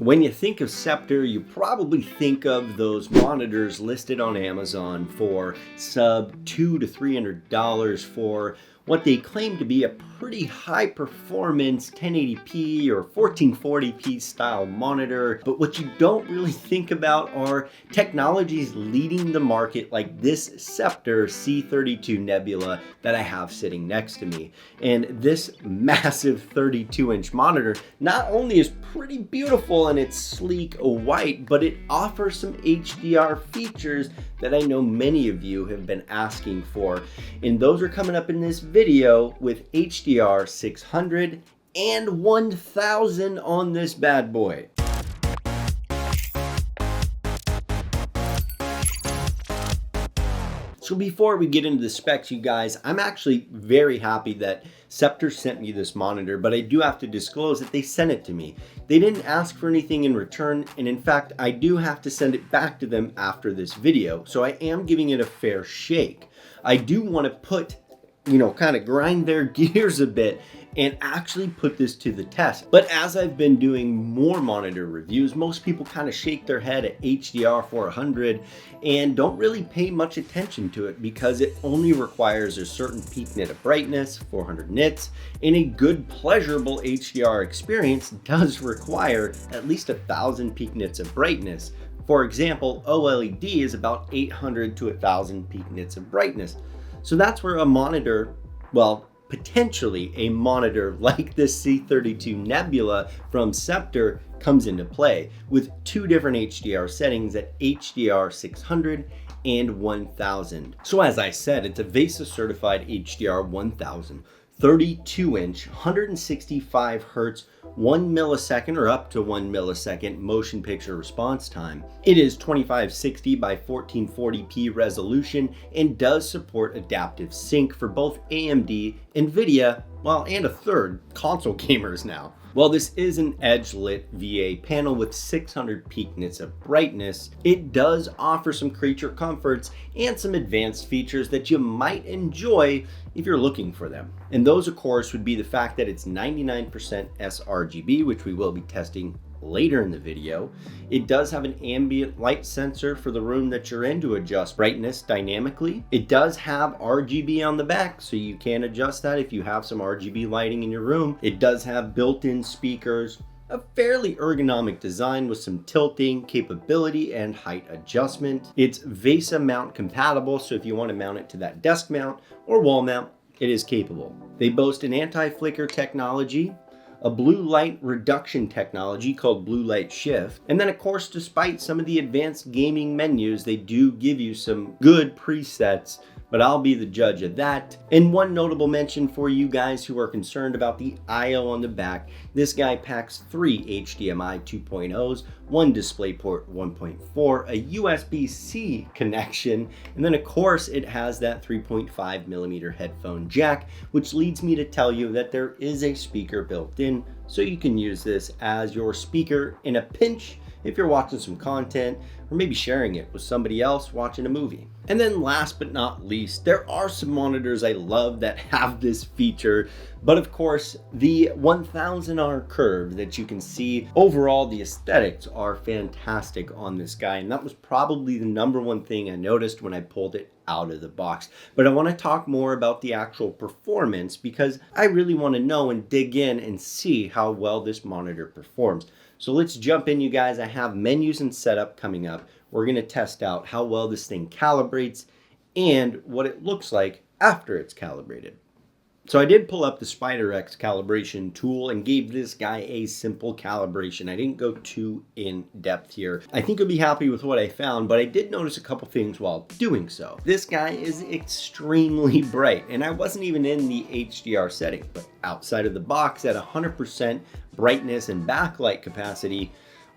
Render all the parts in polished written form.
When you think of Sceptre, you probably think of those monitors listed on Amazon for sub $200 to $300 for what they claim to be a pretty high performance 1080p or 1440p style monitor. But what you don't really think about are technologies leading the market, like this Sceptre C32 Nebula that I have sitting next to me. And this massive 32-inch monitor not only is pretty beautiful and it's sleek white, but it offers some HDR features that I know many of you have been asking for. And those are coming up in this video with HDR 600 and 1000 on this bad boy. So before we get into the specs, you guys, I'm actually very happy that Sceptre sent me this monitor, but I do have to disclose that they sent it to me. They didn't ask for anything in return, and in fact, I do have to send it back to them after this video, so I am giving it a fair shake. I do want to put, kind of grind their gears a bit and actually put this to the test. But as I've been doing more monitor reviews, most people kind of shake their head at HDR 400 and don't really pay much attention to it because it only requires a certain peak nit of brightness, 400 nits, and a good pleasurable HDR experience does require at least 1000 peak nits of brightness. For example, OLED is about 800 to 1000 peak nits of brightness. So that's where a monitor, well, potentially a monitor like this C32 Nebula from Sceptre comes into play with two different HDR settings at HDR 600 and 1000. So as I said, it's a VESA certified HDR 1000, 32-inch, 165 Hertz, 1 millisecond or up to 1 millisecond motion picture response time. It is 2560 by 1440p resolution and does support adaptive sync for both AMD, Nvidia, well, and a third, console gamers now. While this is an edge-lit VA panel with 600 peak nits of brightness, it does offer some creature comforts and some advanced features that you might enjoy if you're looking for them. And those, of course, would be the fact that it's 99% sRGB, which we will be testing later in the video. It does have an ambient light sensor for the room that you're in to adjust brightness dynamically. It does have RGB on the back, so you can adjust that if you have some RGB lighting in your room. It does have built-in speakers, a fairly ergonomic design with some tilting capability and height adjustment. It's VESA mount compatible, so if you want to mount it to that desk mount or wall mount, it is capable. They boast an anti-flicker technology, a blue light reduction technology called blue light shift. And then of course, despite some of the advanced gaming menus, they do give you some good presets, but I'll be the judge of that. And one notable mention for you guys who are concerned about the I/O on the back, this guy packs 3 HDMI 2.0s, 1 DisplayPort 1.4, a USB-C connection, and then of course it has that 3.5mm headphone jack, which leads me to tell you that there is a speaker built in, so you can use this as your speaker in a pinch if you're watching some content or maybe sharing it with somebody else watching a movie. And then last but not least, there are some monitors I love that have this feature, but of course the 1000R curve that you can see, overall the aesthetics are fantastic on this guy, and that was probably the #1 thing I noticed when I pulled it out of the box. But I want to talk more about the actual performance because I really want to know and dig in and see how well this monitor performs. So let's jump in, you guys. I have menus and setup coming up. We're going to test out how well this thing calibrates and what it looks like after it's calibrated. So I did pull up the SpyderX calibration tool and gave this guy a simple calibration. I didn't go too in depth here. I think you'll be happy with what I found, but I did notice a couple things while doing so. This guy is extremely bright, and I wasn't even in the HDR setting, but outside of the box at 100% brightness and backlight capacity,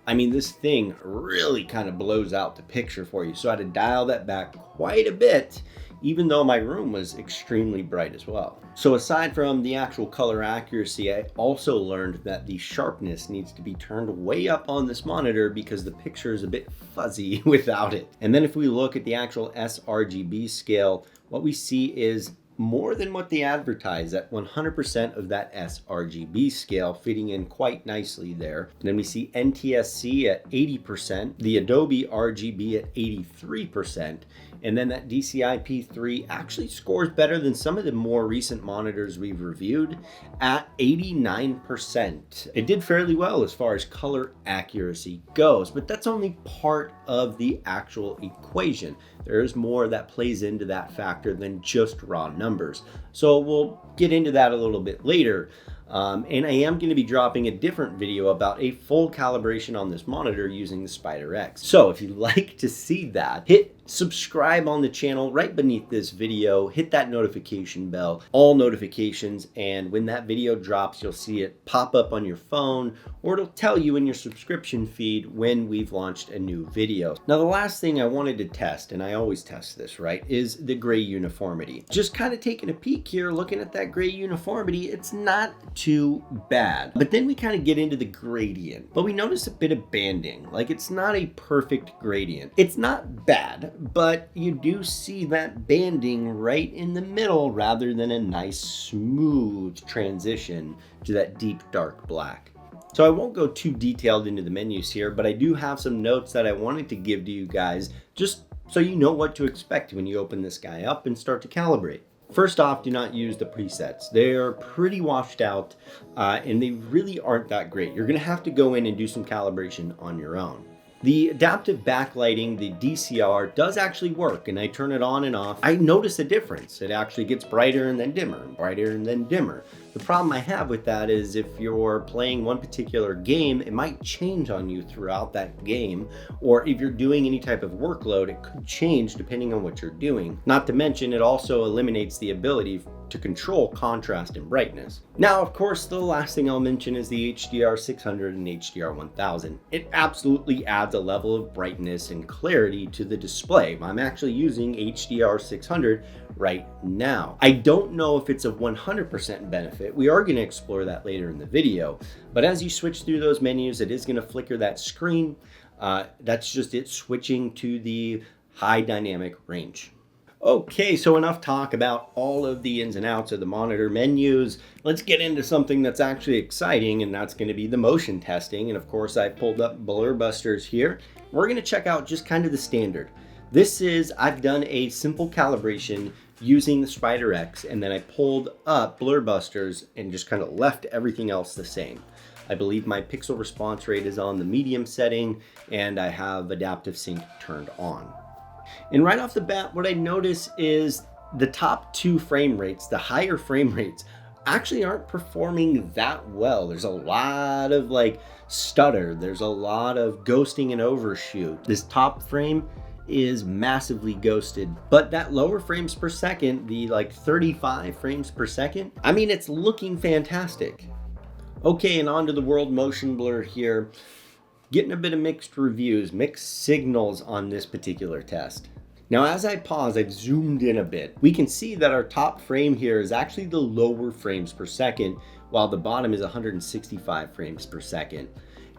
I mean, this thing really kind of blows out the picture for you. So I had to dial that back quite a bit, even though my room was extremely bright as well. So aside from the actual color accuracy, I also learned that the sharpness needs to be turned way up on this monitor because the picture is a bit fuzzy without it. And then if we look at the actual sRGB scale, what we see is more than what they advertise at 100% of that sRGB scale, fitting in quite nicely there. And then we see NTSC at 80%, the Adobe RGB at 83%, and then that DCI-P3 actually scores better than some of the more recent monitors we've reviewed at 89%. It did fairly well as far as color accuracy goes, but that's only part of the actual equation. There's more that plays into that factor than just raw numbers. So we'll get into that a little bit later. And I am going to be dropping a different video about a full calibration on this monitor using the SpyderX. So if you'd like to see that, hit subscribe on the channel right beneath this video, hit that notification bell, all notifications, and when that video drops, you'll see it pop up on your phone, or it'll tell you in your subscription feed when we've launched a new video. Now, the last thing I wanted to test, and I always test this, right, is the gray uniformity. Just kind of taking a peek here, looking at that gray uniformity, it's not too bad. But then we kind of get into the gradient, but we notice a bit of banding. Like, it's not a perfect gradient. It's not bad, but you do see that banding right in the middle rather than a nice smooth transition to that deep dark black. So I won't go too detailed into the menus here, but I do have some notes that I wanted to give to you guys just so you know what to expect when you open this guy up and start to calibrate. First off, do not use the presets. They are pretty washed out and they really aren't that great. You're gonna have to go in and do some calibration on your own. The adaptive backlighting, the DCR, does actually work, and I turn it on and off. I notice a difference. It actually gets brighter and then dimmer, and brighter and then dimmer. The problem I have with that is if you're playing one particular game, it might change on you throughout that game, or if you're doing any type of workload, it could change depending on what you're doing. Not to mention, it also eliminates the ability to control contrast and brightness. Now, of course, the last thing I'll mention is the HDR 600 and HDR 1000. It absolutely adds a level of brightness and clarity to the display. I'm actually using HDR 600 right now. I don't know if it's a 100% benefit. We are going to explore that later in the video, but as you switch through those menus, it is going to flicker that screen. That's just it switching to the high dynamic range. Okay, so enough talk about all of the ins and outs of the monitor menus. Let's get into something that's actually exciting, and that's going to be the motion testing. And of course, I pulled up Blur Busters here. We're going to check out just kind of the standard. This is, I've done a simple calibration using the SpyderX, and then I pulled up Blur Busters and just kind of left everything else the same. I believe my pixel response rate is on the medium setting, and I have adaptive sync turned on. And right off the bat, what I notice is the top two frame rates, the higher frame rates, actually aren't performing that well. There's a lot of like stutter. There's a lot of ghosting and overshoot. This top frame is massively ghosted, but that lower frames per second, the like 35 frames per second, I mean, it's looking fantastic. Okay, and on to the world motion blur here. Getting a bit of mixed reviews, mixed signals on this particular test. Now, as I pause, I've zoomed in a bit. We can see that our top frame here is actually the lower frames per second, while the bottom is 165 frames per second.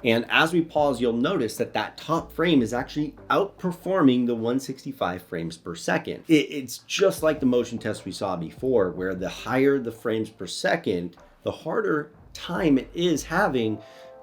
And as we pause, you'll notice that that top frame is actually outperforming the 165 frames per second. It's just like the motion test we saw before, where the higher the frames per second, the harder time it is having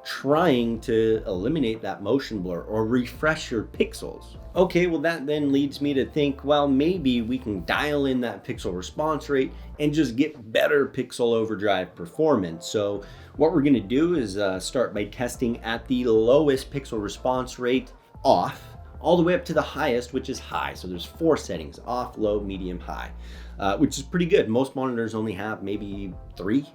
trying to eliminate that motion blur or refresh your pixels. Okay, well that then leads me to think, well, maybe we can dial in that pixel response rate and just get better pixel overdrive performance. So what we're gonna do is start by testing at the lowest pixel response rate off, all the way up to the highest, which is high. So there's 4 settings: off, low, medium, high, which is pretty good. Most monitors only have maybe 3,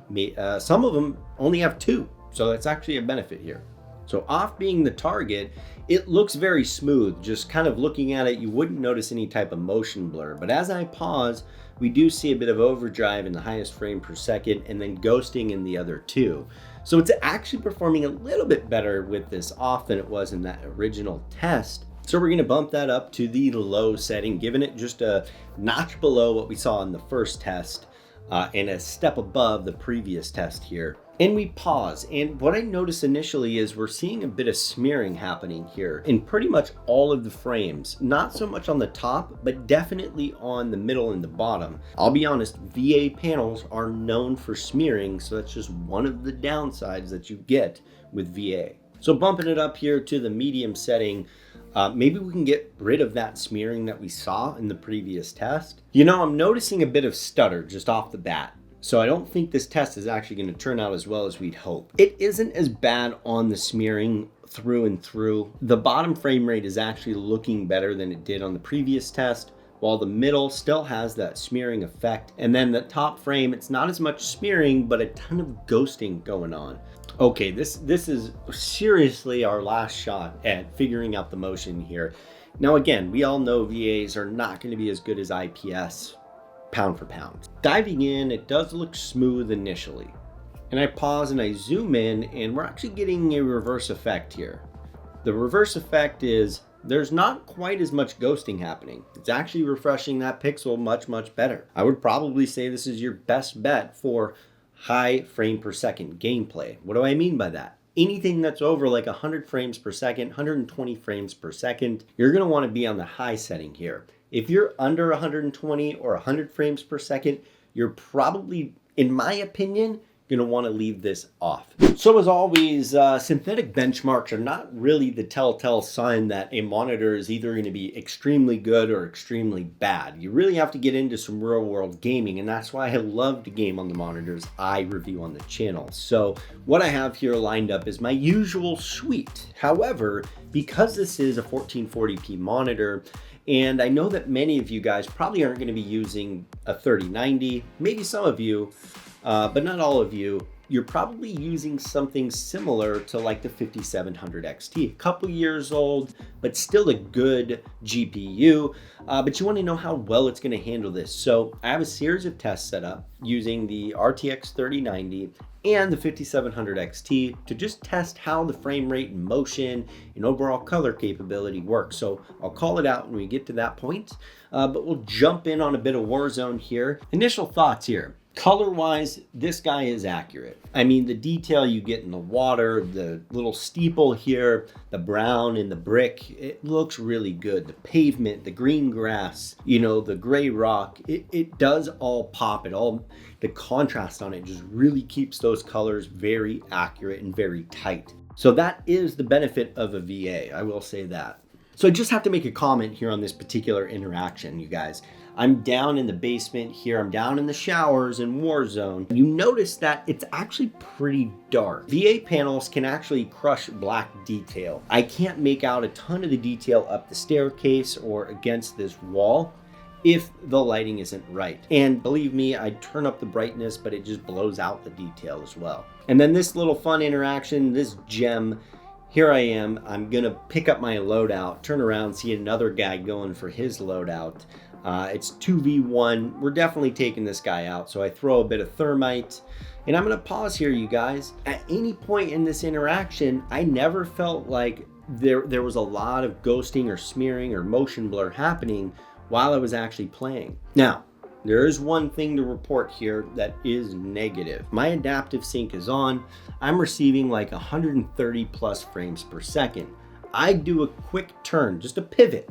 some of them only have 2. So that's actually a benefit here. So off being the target, it looks very smooth. Just kind of looking at it, you wouldn't notice any type of motion blur. But as I pause, we do see a bit of overdrive in the highest frame per second and then ghosting in the other 2. So it's actually performing a little bit better with this off than it was in that original test. So we're gonna bump that up to the low setting, giving it just a notch below what we saw in the first test. and a step above the previous test here. And we pause, and what I notice initially is we're seeing a bit of smearing happening here in pretty much all of the frames. Not so much on the top, but definitely on the middle and the bottom. I'll be honest, VA panels are known for smearing, so that's just one of the downsides that you get with VA. So bumping it up here to the medium setting, maybe we can get rid of that smearing that we saw in the previous test. You know, I'm noticing a bit of stutter just off the bat. So I don't think this test is actually going to turn out as well as we'd hope. It isn't as bad on the smearing through and through. The bottom frame rate is actually looking better than it did on the previous test, while the middle still has that smearing effect. And then the top frame, it's not as much smearing, but a ton of ghosting going on. Okay, this is seriously our last shot at figuring out the motion here. Now again, we all know VAs are not going to be as good as IPS pound for pound. Diving in, it does look smooth initially. And I pause and I zoom in, and we're actually getting a reverse effect here. The reverse effect is there's not quite as much ghosting happening. It's actually refreshing that pixel much, much better. I would probably say this is your best bet for high frame per second gameplay. What do I mean by that? Anything that's over like 100 frames per second, 120 frames per second, you're going to want to be on the high setting here. If you're under 120 or 100 frames per second, you're probably, in my opinion, going to want to leave this off. So as always, synthetic benchmarks are not really the telltale sign that a monitor is either going to be extremely good or extremely bad. You really have to get into some real world gaming, and that's why I love to game on the monitors I review on the channel. So what I have here lined up is my usual suite. However, because this is a 1440p monitor, and I know that many of you guys probably aren't going to be using a 3090, maybe some of you, but not all of you. You're probably using something similar to like the 5700 XT, a couple years old, but still a good GPU, but you want to know how well it's going to handle this. So I have a series of tests set up using the RTX 3090 and the 5700 XT to just test how the frame rate and motion and overall color capability works. So I'll call it out when we get to that point, but we'll jump in on a bit of Warzone here. Initial thoughts here. Color-wise, this guy is accurate. I mean, the detail you get in the water, the little steeple here, the brown in the brick, it looks really good. The pavement, the green grass, you know, the gray rock, it does all pop. The contrast on it just really keeps those colors very accurate and very tight. So that is the benefit of a VA, I will say that. So I just have to make a comment here on this particular interaction, you guys. I'm down in the basement here. I'm down in the showers in Warzone. You notice that it's actually pretty dark. VA panels can actually crush black detail. I can't make out a ton of the detail up the staircase or against this wall if the lighting isn't right. And believe me, I turn up the brightness, but it just blows out the detail as well. And then this little fun interaction, this gem, here I am, I'm gonna pick up my loadout, turn around, see another guy going for his loadout. It's 2v1. We're definitely taking this guy out. So I throw a bit of thermite, and I'm gonna pause here, you guys. At any point in this interaction, I never felt like there was a lot of ghosting or smearing or motion blur happening while I was actually playing. Now, there is one thing to report here that is negative. My adaptive sync is on. I'm receiving like 130 plus frames per second. I do a quick turn, just a pivot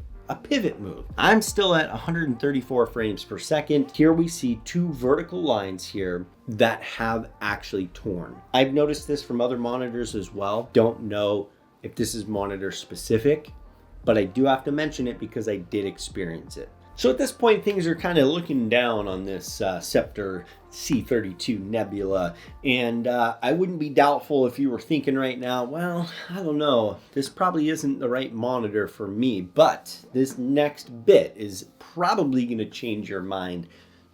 move. I'm still at 134 frames per second. Here we see two vertical lines here that have actually torn. I've noticed this from other monitors as well. Don't know if this is monitor specific, but I do have to mention it because I did experience it. So at this point, things are kind of looking down on this Sceptre C325B Nebula, and I wouldn't be doubtful if you were thinking right now, well, I don't know, this probably isn't the right monitor for me, but this next bit is probably going to change your mind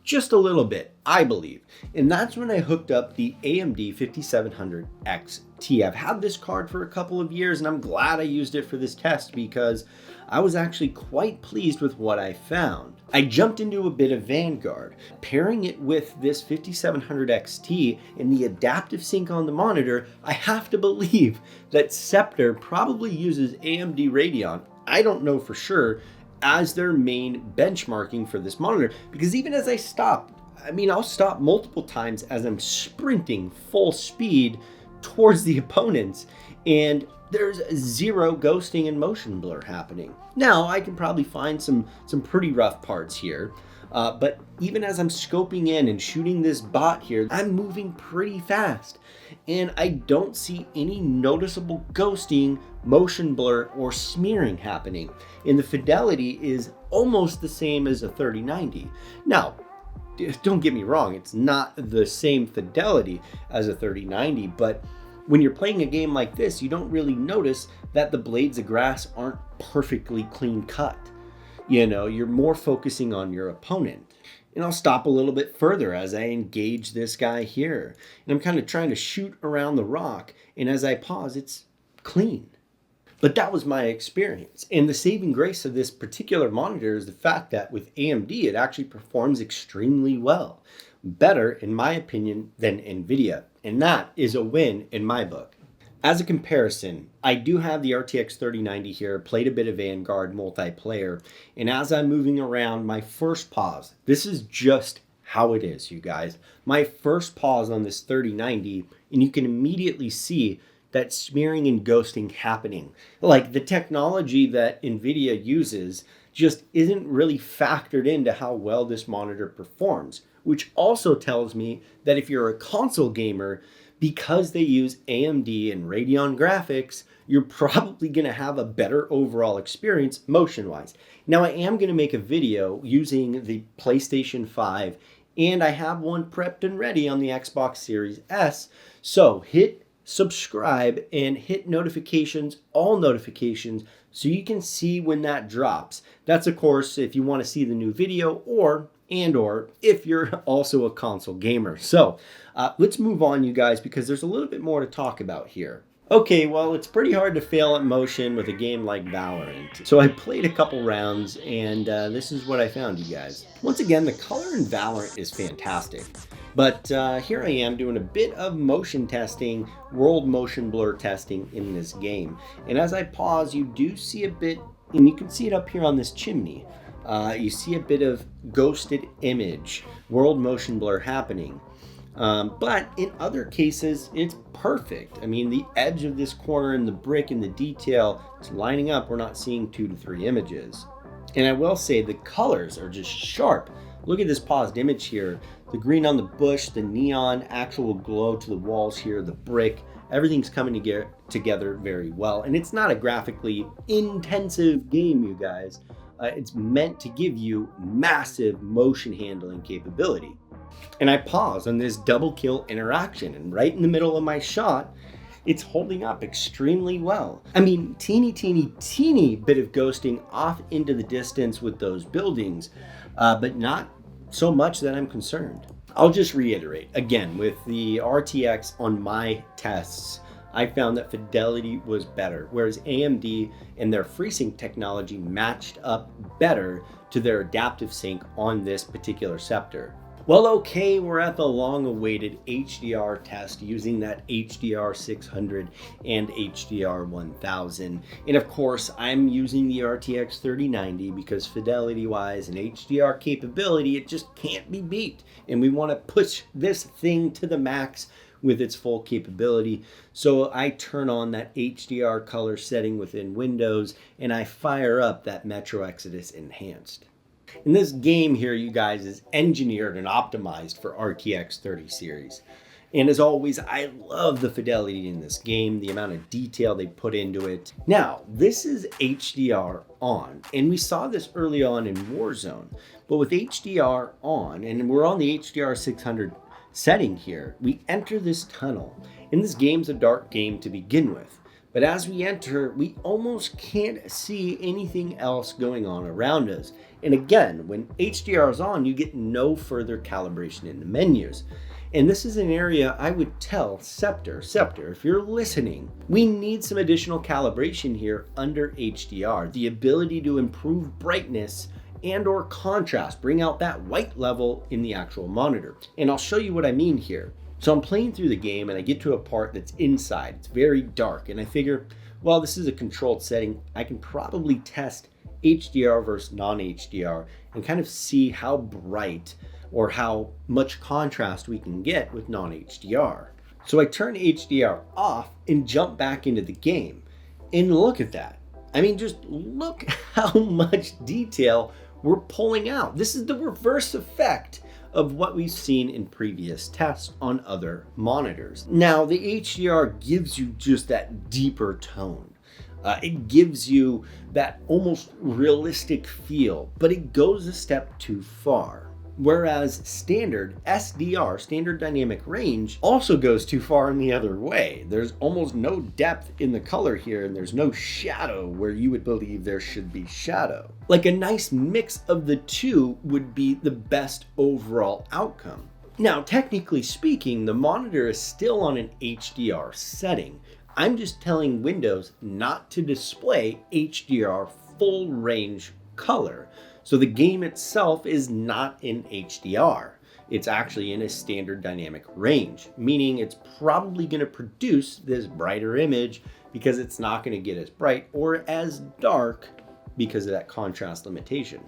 just a little bit, I believe. And that's when I hooked up the AMD 5700 XT. I've had this card for a couple of years, and I'm glad I used it for this test because I was actually quite pleased with what I found. I jumped into a bit of Vanguard. Pairing it with this 5700 XT and the adaptive sync on the monitor, I have to believe that Sceptre probably uses AMD Radeon, I don't know for sure, as their main benchmarking for this monitor. Because even as I stopped, I mean, I'll stop multiple times as I'm sprinting full speed towards the opponents, and there's zero ghosting and motion blur happening. Now, I can probably find some pretty rough parts here, but even as I'm scoping in and shooting this bot here, I'm moving pretty fast, and I don't see any noticeable ghosting, motion blur, or smearing happening. And the fidelity is almost the same as a 3090. Now, don't get me wrong, it's not the same fidelity as a 3090, but when you're playing a game like this, you don't really notice that the blades of grass aren't perfectly clean cut. You know, you're more focusing on your opponent. And I'll stop a little bit further as I engage this guy here. And I'm kind of trying to shoot around the rock, and as I pause, it's clean. But that was my experience. And the saving grace of this particular monitor is the fact that with AMD, it actually performs extremely well. Better, in my opinion, than Nvidia. And that is a win in my book. As a comparison, I do have the RTX 3090 here, played a bit of Vanguard multiplayer. And as I'm moving around, my first pause, this is just how it is, you guys. My first pause on this 3090, and you can immediately see that smearing and ghosting happening. Like, the technology that Nvidia uses just isn't really factored into how well this monitor performs, which also tells me that if you're a console gamer, because they use AMD and Radeon graphics, you're probably going to have a better overall experience motion-wise. Now, I am going to make a video using the PlayStation 5, and I have one prepped and ready on the Xbox Series S, so hit subscribe and hit notifications, all notifications, so you can see when that drops. That's, of course, if you want to see the new video, or if you're also a console gamer. So let's move on, you guys, because there's a little bit more to talk about here. Okay, well, it's pretty hard to fail at motion with a game like Valorant. So I played a couple rounds, and this is what I found, you guys. Once again, the color in Valorant is fantastic. But here I am doing a bit of motion testing, world motion blur testing in this game. And as I pause, you do see a bit, and you can see it up here on this chimney. You see a bit of ghosted image, world motion blur happening. But in other cases, it's perfect. I mean, the edge of this corner and the brick and the detail is lining up. We're not seeing 2 to 3 images. And I will say the colors are just sharp. Look at this paused image here. The green on the bush, the neon, actual glow to the walls here, the brick, everything's coming together very well. And it's not a graphically intensive game, you guys. It's meant to give you massive motion handling capability. And I pause on this double kill interaction, and right in the middle of my shot, it's holding up extremely well. I mean, teeny bit of ghosting off into the distance with those buildings, but not so much that I'm concerned. I'll just reiterate, again, with the RTX on my tests, I found that fidelity was better, whereas AMD and their FreeSync technology matched up better to their adaptive sync on this particular Sceptre. Well, okay, we're at the long-awaited HDR test using that HDR 600 and HDR 1000. And of course, I'm using the RTX 3090 because fidelity-wise and HDR capability, it just can't be beat. And we want to push this thing to the max with its full capability. So I turn on that HDR color setting within Windows, and I fire up that Metro Exodus Enhanced. And this game here, you guys, is engineered and optimized for RTX 30 series. And as always, I love the fidelity in this game, the amount of detail they put into it. Now, this is HDR on, and we saw this early on in Warzone. But with HDR on, and we're on the HDR 600 setting here, we enter this tunnel. And this game's a dark game to begin with. But as we enter, we almost can't see anything else going on around us. And again, when HDR is on, you get no further calibration in the menus. And this is an area I would tell Sceptre, if you're listening, we need some additional calibration here under HDR. The ability to improve brightness and or contrast, bring out that white level in the actual monitor. And I'll show you what I mean here. So I'm playing through the game and I get to a part that's inside. It's very dark and I figure, well, this is a controlled setting. I can probably test HDR versus non-HDR and kind of see how bright or how much contrast we can get with non-HDR. So I turn HDR off and jump back into the game. And look at that. I mean, just look how much detail we're pulling out. This is the reverse effect of what we've seen in previous tests on other monitors. Now, the HDR gives you just that deeper tone. It gives you that almost realistic feel, but it goes a step too far. Whereas standard SDR, standard dynamic range, also goes too far in the other way. There's almost no depth in the color here, and there's no shadow where you would believe there should be shadow. Like a nice mix of the two would be the best overall outcome. Now, technically speaking, the monitor is still on an HDR setting. I'm just telling Windows not to display HDR full range color. So the game itself is not in HDR. It's actually in a standard dynamic range, meaning it's probably going to produce this brighter image because it's not going to get as bright or as dark because of that contrast limitation.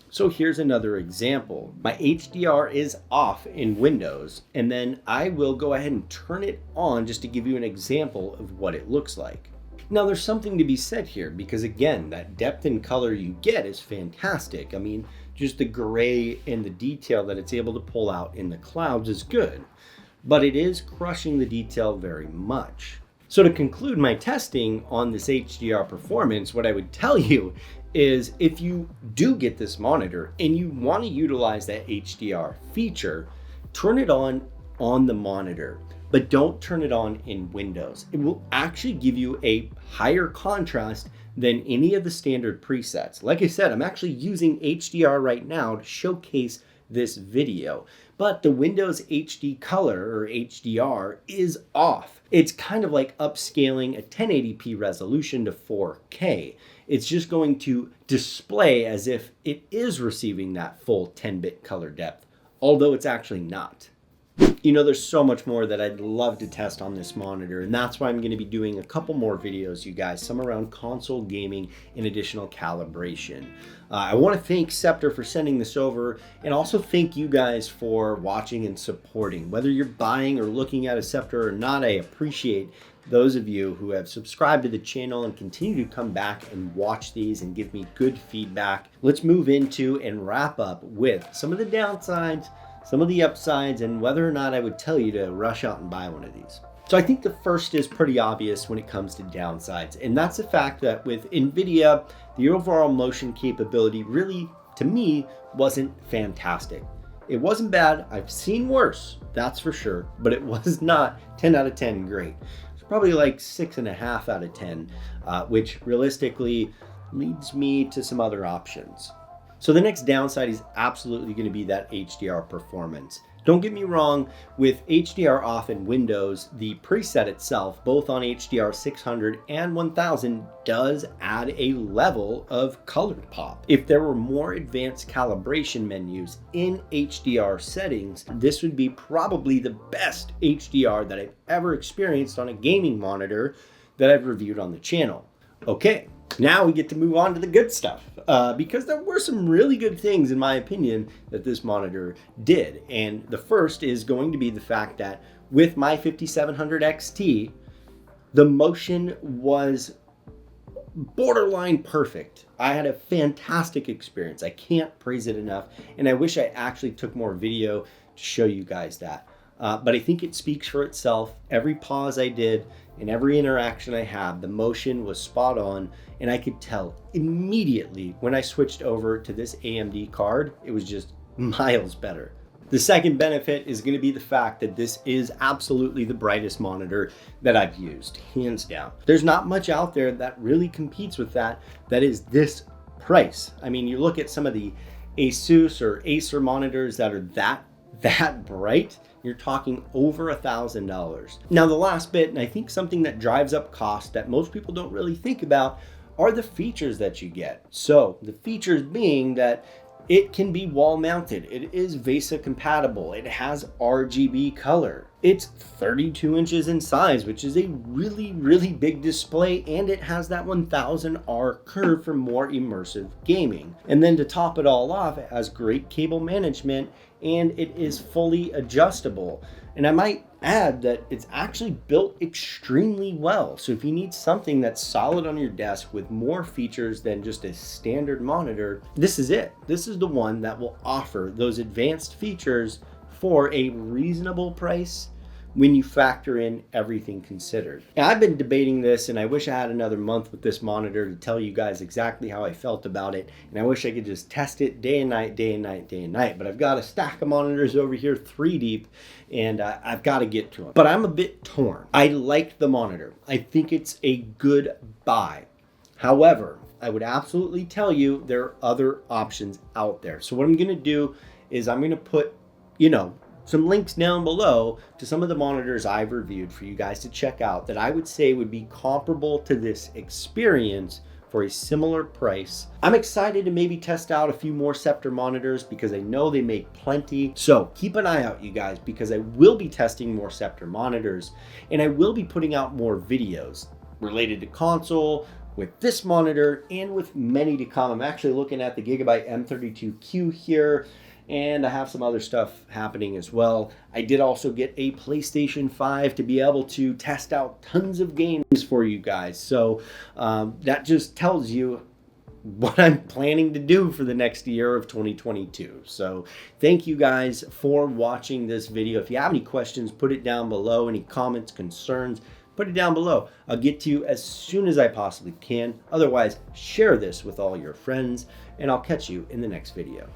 So here's another example. My HDR is off in Windows, and then I will go ahead and turn it on just to give you an example of what it looks like. Now there's something to be said here because again, that depth in color you get is fantastic. I mean, just the gray and the detail that it's able to pull out in the clouds is good, but it is crushing the detail very much. So to conclude my testing on this HDR performance, what I would tell you is if you do get this monitor and you want to utilize that HDR feature, turn it on the monitor, but don't turn it on in Windows. It will actually give you a higher contrast than any of the standard presets. Like I said, I'm actually using HDR right now to showcase this video, but the Windows HD color or HDR is off. It's kind of like upscaling a 1080p resolution to 4K. It's just going to display as if it is receiving that full 10-bit color depth, although it's actually not. You know, there's so much more that I'd love to test on this monitor, and that's why I'm going to be doing a couple more videos, you guys, some around console gaming and additional calibration. I want to thank Sceptre for sending this over, and also thank you guys for watching and supporting. Whether you're buying or looking at a Sceptre or not, I appreciate those of you who have subscribed to the channel and continue to come back and watch these and give me good feedback. Let's move into and wrap up with some of the downsides, some of the upsides, and whether or not I would tell you to rush out and buy one of these. So I think the first is pretty obvious when it comes to downsides, and that's the fact that with Nvidia, the overall motion capability really, to me, wasn't fantastic. It wasn't bad. I've seen worse, that's for sure, but it was not 10 out of 10 great. It's probably like 6.5 out of 10, which realistically leads me to some other options. So the next downside is absolutely going to be that HDR performance. Don't get me wrong, with HDR off in Windows, the preset itself, both on HDR 600 and 1000, does add a level of color pop. If there were more advanced calibration menus in HDR settings, this would be probably the best HDR that I've ever experienced on a gaming monitor that I've reviewed on the channel. Okay. Now we get to move on to the good stuff, because there were some really good things, in my opinion, that this monitor did. And the first is going to be the fact that with my 5700 XT, the motion was borderline perfect. I had a fantastic experience. I can't praise it enough. And I wish I actually took more video to show you guys that. But I think it speaks for itself. Every pause I did and every interaction I had, the motion was spot on, and I could tell immediately when I switched over to this AMD card, it was just miles better. The second benefit is going to be the fact that this is absolutely the brightest monitor that I've used, hands down. There's not much out there that really competes with that is this price. I mean, you look at some of the Asus or Acer monitors that are that bright, you're talking over $1,000. Now the last bit, and I think something that drives up cost that most people don't really think about, are the features that you get. So the features being that it can be wall mounted, it is VESA compatible, it has RGB color, it's 32 inches in size, which is a really, really big display, and it has that 1000R curve for more immersive gaming. And then to top it all off, it has great cable management and it is fully adjustable. And I might add that it's actually built extremely well. So if you need something that's solid on your desk with more features than just a standard monitor, this is it. This is the one that will offer those advanced features for a reasonable price when you factor in everything considered. Now, I've been debating this, and I wish I had another month with this monitor to tell you guys exactly how I felt about it. And I wish I could just test it day and night, day and night, day and night. But I've got a stack of monitors over here, 3 deep, and I've got to get to them. But I'm a bit torn. I like the monitor. I think it's a good buy. However, I would absolutely tell you there are other options out there. So what I'm going to do is I'm going to put, some links down below to some of the monitors I've reviewed for you guys to check out that I would say would be comparable to this experience for a similar price. I'm excited to maybe test out a few more Sceptre monitors because I know they make plenty. So keep an eye out, you guys, because I will be testing more Sceptre monitors, and I will be putting out more videos related to console, with this monitor, and with many to come. I'm actually looking at the Gigabyte M32Q here, and I have some other stuff happening as well. I did also get a PlayStation 5 to be able to test out tons of games for you guys. So that just tells you what I'm planning to do for the next year of 2022. So thank you guys for watching this video. If you have any questions, put it down below. Any comments, concerns, put it down below. I'll get to you as soon as I possibly can. Otherwise, share this with all your friends, and I'll catch you in the next video.